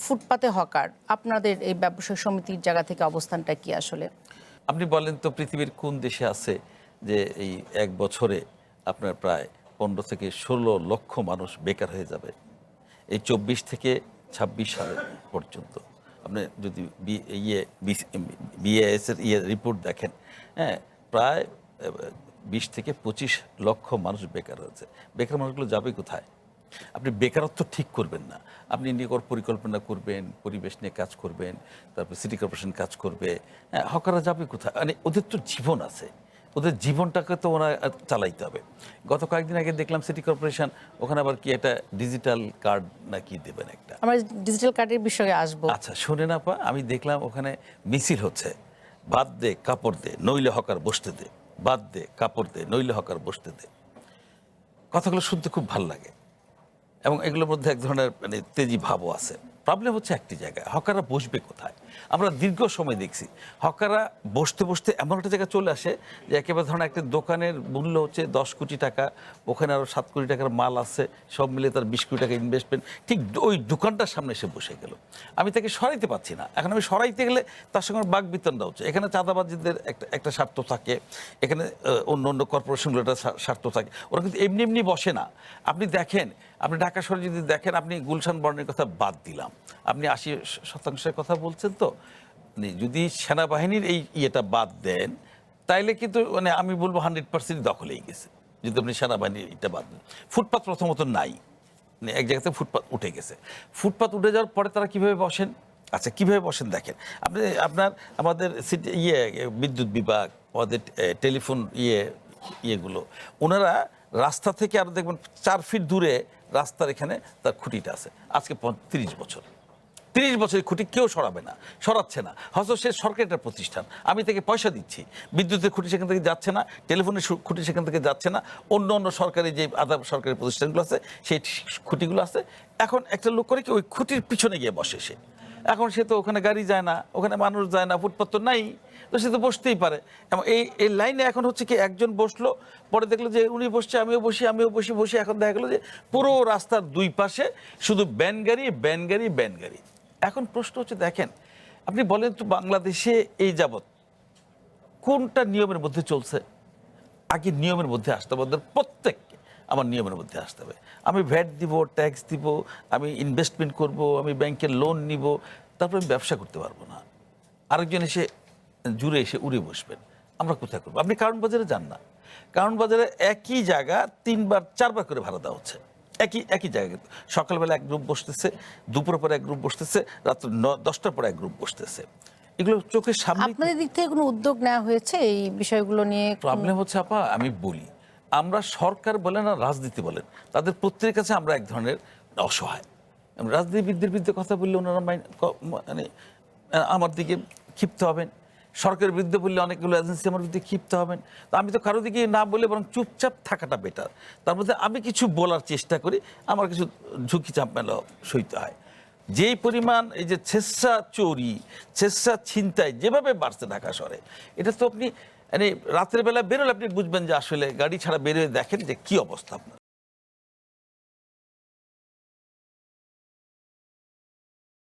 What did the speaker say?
ফুটপাতে হকার, আপনাদের এই ব্যবসায়ী সমিতির জায়গা থেকে অবস্থানটা কি আসলে? আপনি বলেন তো পৃথিবীর কোন দেশে আছে যে এই এক বছরে আপনার প্রায় ১৫ থেকে ১৬ লক্ষ মানুষ বেকার হয়ে যাবে এই ২৪ থেকে ২৬ সালে পর্যন্ত। আপনি যদি বিএএস এর রিপোর্ট দেখেন, হ্যাঁ, প্রায় ২০ থেকে ২৫ লক্ষ মানুষ বেকার হয়েছে। বেকার মানুষগুলো যাবে কোথায়? আপনি বেকারত্ব ঠিক করবেন না, আপনি নিকট পরিকল্পনা করবেন, পরিবেশ নিয়ে কাজ করবেন, তারপর সিটি কর্পোরেশন কাজ করবে। হ্যাঁ, হকাররা যাবে কোথায়? মানে ওদের তো জীবন আছে, ওদের জীবনটাকে তো ওরা চালাইতে হবে। গত কয়েকদিন আগে দেখলাম সিটি কর্পোরেশন ওখানে আবার কি একটা ডিজিটাল কার্ড নাকি দেবেন একটা। আমরা ডিজিটাল কার্ডের বিষয়ে আসবো। আচ্ছা শোনেন আপা, আমি দেখলাম ওখানে মিছিল হচ্ছে, বাদ দে কাপড় দে নইলে হকার বসতে দে, বাদ দে কাপড় দে নইলে হকার বসতে দে। কথাগুলো শুনতে খুব ভাল লাগে এবং এগুলোর মধ্যে এক ধরনের মানে তেজি ভাবও আছে। প্রবলেম হচ্ছে একটি জায়গায়, হকাররা বসবে কোথায়? আমরা দীর্ঘ সময় দেখছি হকাররা বসতে বসতে এমন একটা জায়গায় চলে আসে যে একেবারে ধরেন একটা দোকানের মূল্য হচ্ছে ১০ কোটি টাকা, ওখানে আরও ৭ কোটি টাকার মাল আছে, সব মিলে তার ২০ কোটি টাকা ইনভেস্টমেন্ট, ঠিক ওই দোকানটার সামনে এসে বসে গেল। আমি তাকে সরাইতে পারছি না, এখন আমি সরাইতে গেলে তার সঙ্গে বাক বিতণ্ডা হচ্ছে। এখানে চাঁদাবাজিদের একটা স্বার্থ থাকে, এখানে অন্য অন্য কর্পোরেশনগুলো একটা স্বার্থ থাকে, ওরা কিন্তু এমনি এমনি বসে না। আপনি দেখেন, আপনি ঢাকা শহরে যদি দেখেন, আপনি গুলশান বর্ণের কথা বাদ দিলাম, আপনি ৮০% কথা বলছেন তো, মানে যদি সেনাবাহিনীর এই ইয়েটা বাদ দেন তাইলে কিন্তু মানে আমি বলবো 100% দখলেই গেছে। যদি আপনি সেনাবাহিনীর এটা বাদ দেন, ফুটপাত প্রথমত নাই, মানে এক জায়গাতে ফুটপাত উঠে গেছে। ফুটপাত উঠে যাওয়ার পরে তারা কিভাবে বসেন? আচ্ছা কিভাবে বসেন দেখেন আপনি, আমাদের সিটি বিদ্যুৎ বিভাগ, আমাদের টেলিফোন ইয়েগুলো, ওনারা রাস্তা থেকে আরো দেখবেন ৪ ফিট দূরে রাস্তার এখানে তার খুঁটিটা আছে। আজকে ৩০ বছর, ৩০ বছরের খুঁটি কেউ সরাবে না, সরাচ্ছে না, হয়তো সে সরকারি একটা প্রতিষ্ঠান, আমি তাকে পয়সা দিচ্ছি, বিদ্যুতের খুঁটি সেখান থেকে যাচ্ছে না, টেলিফোনের খুঁটি সেখান থেকে যাচ্ছে না, অন্য অন্য সরকারি যে আধা সরকারি প্রতিষ্ঠানগুলো আছে সেই খুঁটিগুলো আছে। এখন একটা লোক করে কি ওই খুঁটির পিছনে গিয়ে বসে সে, এখন সে তো ওখানে গাড়ি যায় না, ওখানে মানুষ যায় না, ফুটপাত তো নাই, তো সে তো বসতেই পারে। এবং এই লাইনে এখন হচ্ছে কি একজন বসলো, পরে দেখলো যে উনি বসছে আমিও বসি, বসে এখন দেখা গেলো যে পুরো রাস্তার দুই পাশে শুধু ব্যান গাড়ি ব্যান গাড়ি ব্যান গাড়ি। এখন প্রশ্ন হচ্ছে দেখেন, আপনি বলেন তো বাংলাদেশে এই যাবৎ কোনটা নিয়মের মধ্যে চলছে? আগে নিয়মের মধ্যে আসতে হবে, ওদের প্রত্যেককে আমার নিয়মের মধ্যে আসতে হবে। আমি ভ্যাট দিব, ট্যাক্স দিব, আমি ইনভেস্টমেন্ট করব, আমি ব্যাংকের লোন নিব, তারপর আমি ব্যবসা করতে পারবো না। আরেকজন এসে জুড়ে এসে উড়ে বসবেন, আমরা কোথায় করবো? আপনি কারণ বাজারে যান না, কারণ বাজারে একই জায়গা ৩বার ৪বার করে ভাড়া দেওয়া হচ্ছে, একই জায়গায়। সকালবেলা এক গ্রুপ বসতেছে, দুপুর পরে এক গ্রুপ বসতেছে, রাত্র 10টার পরে এক গ্রুপ বসতেছে। এগুলো চোখের সামনে। আপনাদের দিক থেকে কোনো উদ্যোগ নেওয়া হয়েছে এই বিষয়গুলো নিয়ে? প্রবলেম হচ্ছে আপা, আমি বলি, আমরা সরকার বলেন আর রাজনীতি বলেন, তাদের প্রত্যেকের কাছে আমরা এক ধরনের অসহায়। রাজনীতিবিদদের বিরুদ্ধে কথা বললে ওনারা মানে আমার দিকে ক্ষিপ্ত হবেন, সরকারের বিরুদ্ধে বললে অনেকগুলো এজেন্সি আমার বিরুদ্ধে ক্ষিপ্ত হবেন। তো আমি তো কারো দিকে না বলে বরং চুপচাপ থাকাটা বেটার। তার মধ্যে আমি কিছু বলার চেষ্টা করি, আমার কিছু ঝুঁকি চাপমেলা সইতে হয়। যেই পরিমাণ এই যে ছেঁচা চুরি, ছেঁচা ছিনতাই যেভাবে বাড়ছে ঢাকা শহরে, এটা তো আপনি মানে রাতের বেলা বেরোলে আপনি বুঝবেন যে আসলে গাড়ি ছাড়া বেরোয় দেখেন যে কি অবস্থা আপনার।